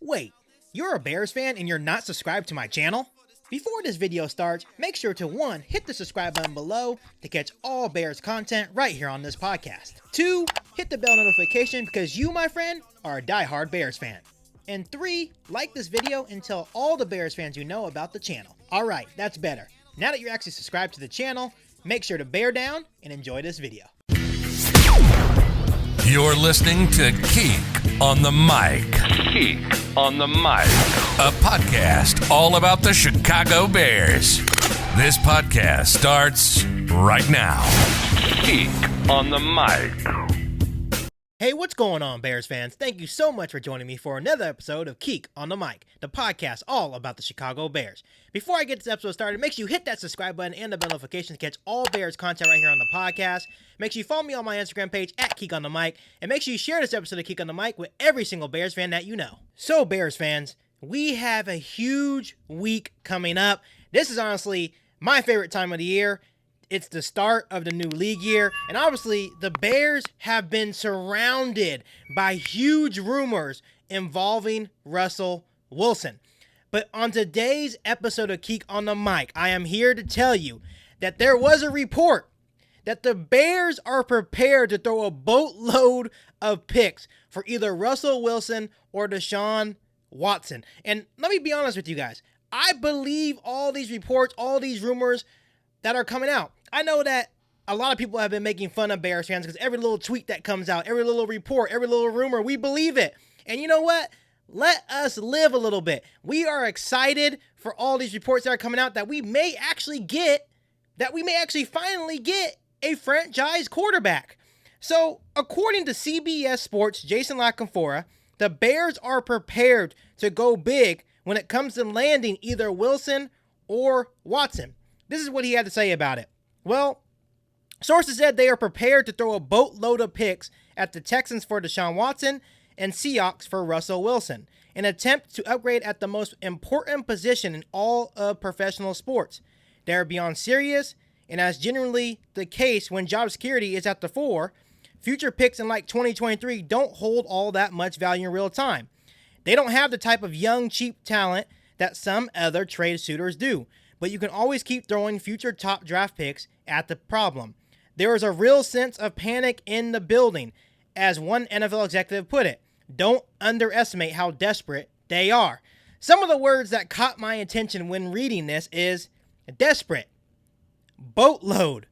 Wait, you're a Bears fan and you're not subscribed to my channel? Before this video starts, make sure to 1. Hit the subscribe button below to catch all Bears content right here on this podcast. 2. Hit the bell notification because you, my friend, are a diehard Bears fan. And 3. Like this video and tell all the Bears fans you know about the channel. Alright, that's better. Now that you're actually subscribed to the channel, make sure to bear down and enjoy this video. You're listening to Keek on the Mic. Keek on the Mic. A podcast all about the Chicago Bears. This podcast starts right now. Keek on the Mic. Hey, what's going on, Bears fans? Thank you so much for joining me for another episode of Keek on the Mic, the podcast all about the Chicago Bears. Before I get this episode started, make sure you hit that subscribe button and the bell notification to catch all Bears content right here on the podcast. Make sure you follow me on my Instagram page at Keek on the Mic, and make sure you share this episode of Keek on the Mic with every single Bears fan that you know. So, Bears fans, we have a huge week coming up. This is honestly my favorite time of the year. It's the start of the new league year, and obviously the Bears have been surrounded by huge rumors involving Russell Wilson. But on today's episode of Keek on the Mic, I am here to tell you that there was a report that the Bears are prepared to throw a boatload of picks for either Russell Wilson or Deshaun Watson. And let me be honest with you guys, I believe all these reports, all these rumors that are coming out. I know that a lot of people have been making fun of Bears fans because every little tweet that comes out, every little report, every little rumor, we believe it. And you know what? Let us live a little bit. We are excited for all these reports that are coming out that we may actually finally get a franchise quarterback. So, according to CBS Sports' Jason La Canfora, the Bears are prepared to go big when it comes to landing either Wilson or Watson. This is what he had to say about it. Well, sources said they are prepared to throw a boatload of picks at the Texans for Deshaun Watson and Seahawks for Russell Wilson, an attempt to upgrade at the most important position in all of professional sports. They are beyond serious, and as generally the case when job security is at the fore, future picks in like 2023 don't hold all that much value in real time. They don't have the type of young, cheap talent that some other trade suitors do. But you can always keep throwing future top draft picks at the problem. There is a real sense of panic in the building, as one NFL executive put it. Don't underestimate how desperate they are. Some of the words that caught my attention when reading this is desperate, boatload.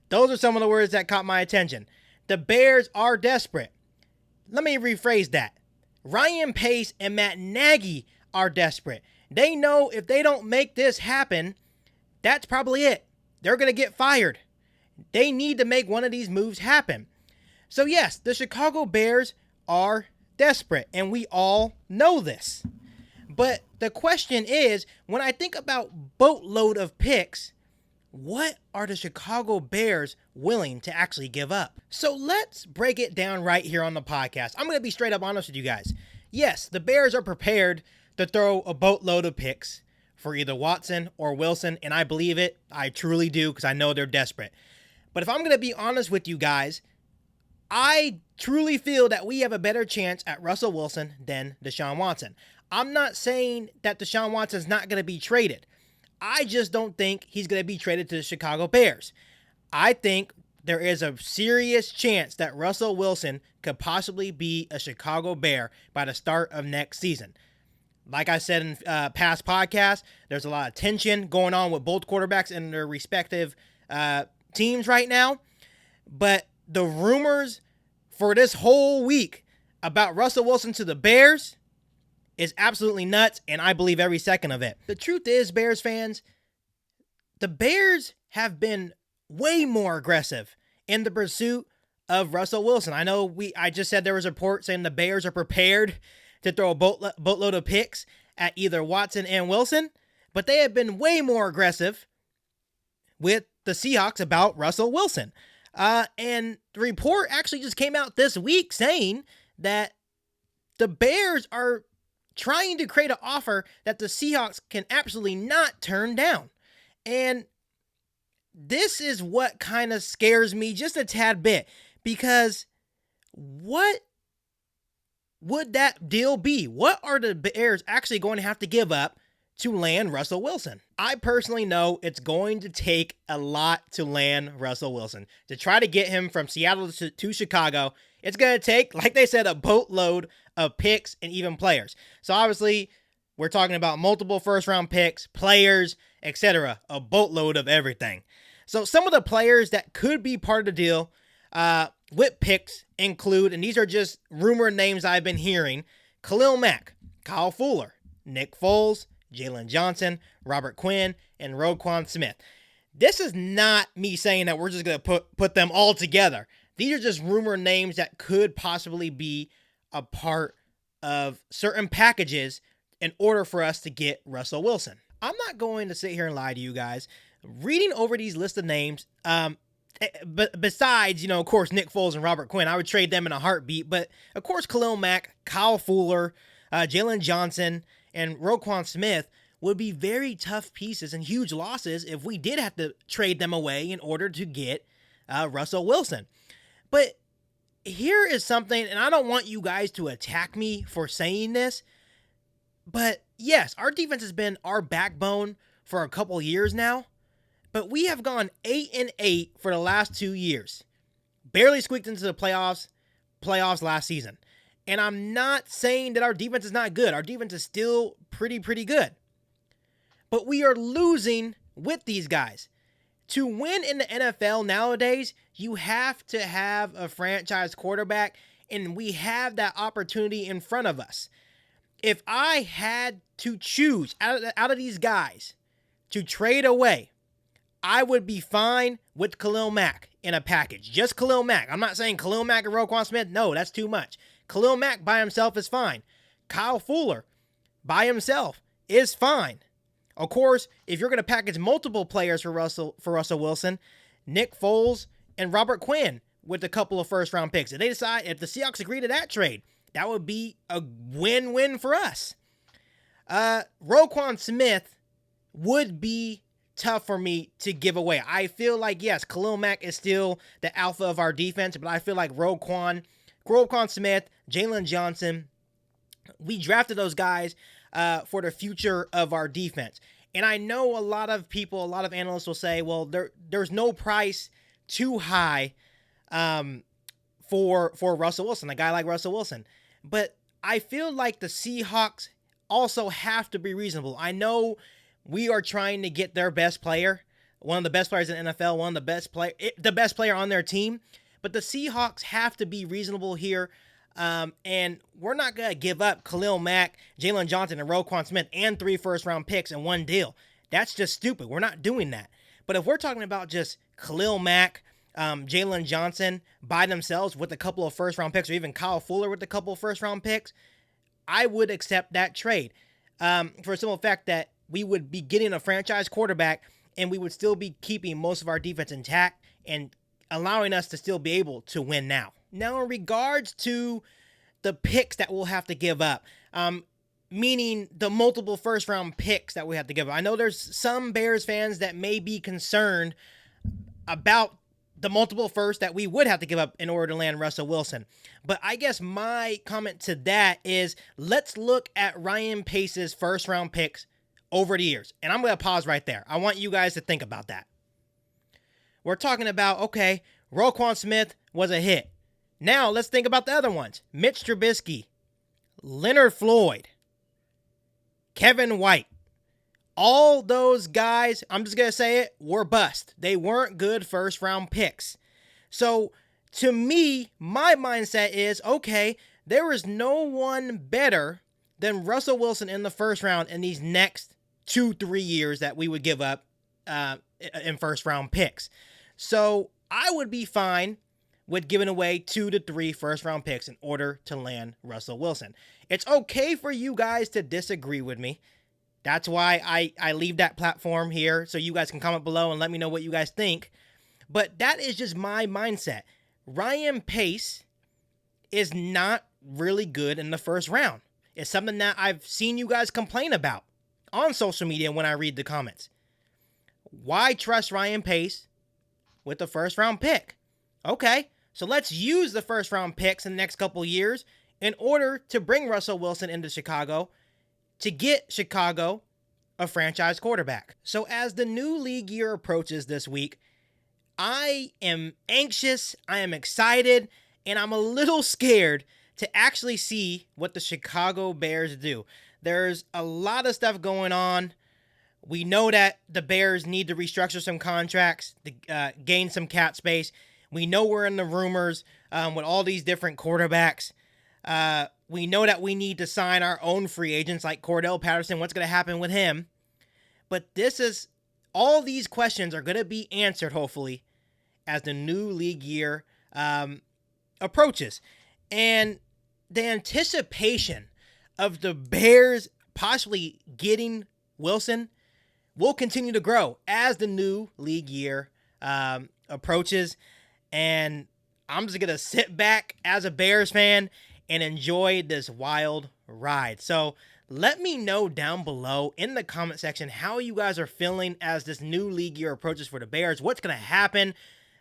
Those are some of the words that caught my attention. The Bears are desperate. Let me rephrase that. Ryan Pace and Matt Nagy are desperate. They know if they don't make this happen, that's probably it. They're going to get fired. They need to make one of these moves happen. So yes, the Chicago Bears are desperate, and we all know this. But the question is, when I think about boatload of picks, what are the Chicago Bears willing to actually give up? So let's break it down right here on the podcast. I'm going to be straight up honest with you guys. Yes, the Bears are prepared to throw a boatload of picks for either Watson or Wilson, and I believe it. I truly do, because I know they're desperate. But if I'm going to be honest with you guys, I truly feel that we have a better chance at Russell Wilson than Deshaun Watson. I'm not saying that Deshaun Watson's not going to be traded. I just don't think he's going to be traded to the Chicago Bears. I think there is a serious chance that Russell Wilson could possibly be a Chicago Bear by the start of next season. Like I said in past podcasts, there's a lot of tension going on with both quarterbacks in their respective teams right now. But the rumors for this whole week about Russell Wilson to the Bears is absolutely nuts, and I believe every second of it. The truth is, Bears fans, the Bears have been way more aggressive in the pursuit of Russell Wilson. I know I just said there was a report saying the Bears are prepared to throw a boatload of picks at either Watson and Wilson, but they have been way more aggressive with the Seahawks about Russell Wilson. And the report actually just came out this week saying that the Bears are trying to create an offer that the Seahawks can absolutely not turn down. And this is what kind of scares me just a tad bit, because what would that deal be? What are the Bears actually going to have to give up to land Russell Wilson? I personally know it's going to take a lot to land Russell Wilson. To try to get him from Seattle to Chicago, it's going to take, like they said, a boatload of picks and even players. So obviously, we're talking about multiple first-round picks, players, etc. A boatload of everything. So some of the players that could be part of the deal with picks include, and these are just rumored names I've been hearing, Khalil Mack, Kyle Fuller, Nick Foles, Jalen Johnson, Robert Quinn, and Roquan Smith. This is not me saying that we're just going to put them all together. These are just rumored names that could possibly be a part of certain packages in order for us to get Russell Wilson. I'm not going to sit here and lie to you guys. Reading over these list of names, but besides, of course, Nick Foles and Robert Quinn, I would trade them in a heartbeat. But, of course, Khalil Mack, Kyle Fuller, Jalen Johnson, and Roquan Smith would be very tough pieces and huge losses if we did have to trade them away in order to get Russell Wilson. But here is something, and I don't want you guys to attack me for saying this, but yes, our defense has been our backbone for a couple years now, but we have gone 8-8 for the last 2 years. Barely squeaked into the playoffs last season. And I'm not saying that our defense is not good. Our defense is still pretty good. But we are losing with these guys. To win in the NFL nowadays, you have to have a franchise quarterback, and we have that opportunity in front of us. If I had to choose out of these guys to trade away, I would be fine with Khalil Mack in a package. Just Khalil Mack. I'm not saying Khalil Mack and Roquan Smith. No, that's too much. Khalil Mack by himself is fine. Kyle Fuller by himself is fine. Of course, if you're going to package multiple players for Russell Wilson, Nick Foles and Robert Quinn with a couple of first-round picks. If the Seahawks agree to that trade, that would be a win-win for us. Roquan Smith would be tough for me to give away. I feel like, yes, Khalil Mack is still the alpha of our defense, but I feel like Roquan Smith, Jalen Johnson, we drafted those guys for the future of our defense. And I know a lot of people, a lot of analysts will say, well, there's no price too high for Russell Wilson, a guy like Russell Wilson. But I feel like the Seahawks also have to be reasonable. I know we are trying to get their best player, one of the best players in the NFL, the best player on their team. But the Seahawks have to be reasonable here. And we're not going to give up Khalil Mack, Jalen Johnson, and Roquan Smith and 3 first-round picks in one deal. That's just stupid. We're not doing that. But if we're talking about just Khalil Mack, Jalen Johnson by themselves with a couple of first-round picks, or even Kyle Fuller with a couple of first-round picks, I would accept that trade for a simple fact that we would be getting a franchise quarterback and we would still be keeping most of our defense intact and allowing us to still be able to win now. Now, in regards to the picks that we'll have to give up, meaning the multiple first-round picks that we have to give up. I know there's some Bears fans that may be concerned about the multiple firsts that we would have to give up in order to land Russell Wilson. But I guess my comment to that is let's look at Ryan Pace's first-round picks over the years. And I'm going to pause right there. I want you guys to think about that. We're talking about, okay, Roquan Smith was a hit. Now, let's think about the other ones. Mitch Trubisky, Leonard Floyd, Kevin White. All those guys, I'm just going to say it, were bust. They weren't good first-round picks. So, to me, my mindset is, okay, there is no one better than Russell Wilson in the first round in these next 2-3 years that we would give up in first-round picks. So, I would be fine with giving away 2 to 3 first-round picks in order to land Russell Wilson. It's okay for you guys to disagree with me. That's why I leave that platform here so you guys can comment below and let me know what you guys think. But that is just my mindset. Ryan Pace is not really good in the first round. It's something that I've seen you guys complain about on social media when I read the comments. Why trust Ryan Pace with the first-round pick? Okay, so let's use the first-round picks in the next couple years in order to bring Russell Wilson into Chicago to get Chicago a franchise quarterback. So as the new league year approaches this week, I am anxious, I am excited, and I'm a little scared to actually see what the Chicago Bears do. There's a lot of stuff going on. We know that the Bears need to restructure some contracts to gain some cap space. We know we're in the rumors with all these different quarterbacks. We know that we need to sign our own free agents like Cordell Patterson. What's going to happen with him? But all these questions are going to be answered, hopefully, as the new league year approaches. And the anticipation of the Bears possibly getting Wilson will continue to grow as the new league year approaches. And I'm just going to sit back as a Bears fan and enjoy this wild ride. So let me know down below in the comment section how you guys are feeling as this new league year approaches for the Bears. What's going to happen?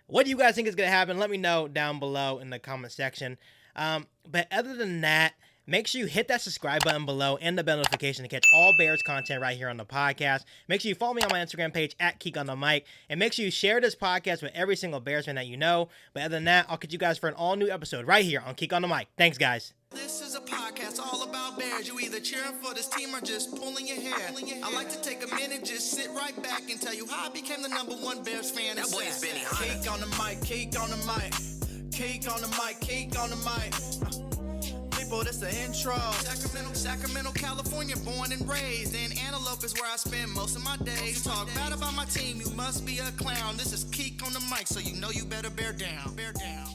What do you guys think is going to happen? Let me know down below in the comment section. But other than that, make sure you hit that subscribe button below and the bell notification to catch all Bears content right here on the podcast. Make sure you follow me on my Instagram page at Keek on the Mic. And make sure you share this podcast with every single Bears fan that you know. But other than that, I'll catch you guys for an all-new episode right here on Keek on the Mic. Thanks, guys. This is a podcast all about Bears. You either cheering for this team or just pulling your hair. I like to take a minute, just sit right back and tell you how I became the #1 Bears fan. That boy is Benny Hunter. Keek on the mic, Keek on the mic, Keek on the mic, Keek on the mic. People, this the intro. Sacramento, California, born and raised. And Antelope is where I spend most of my days. Talk bad about my team, you must be a clown. This is Keek on the mic, so you know you better bear down. Bear down.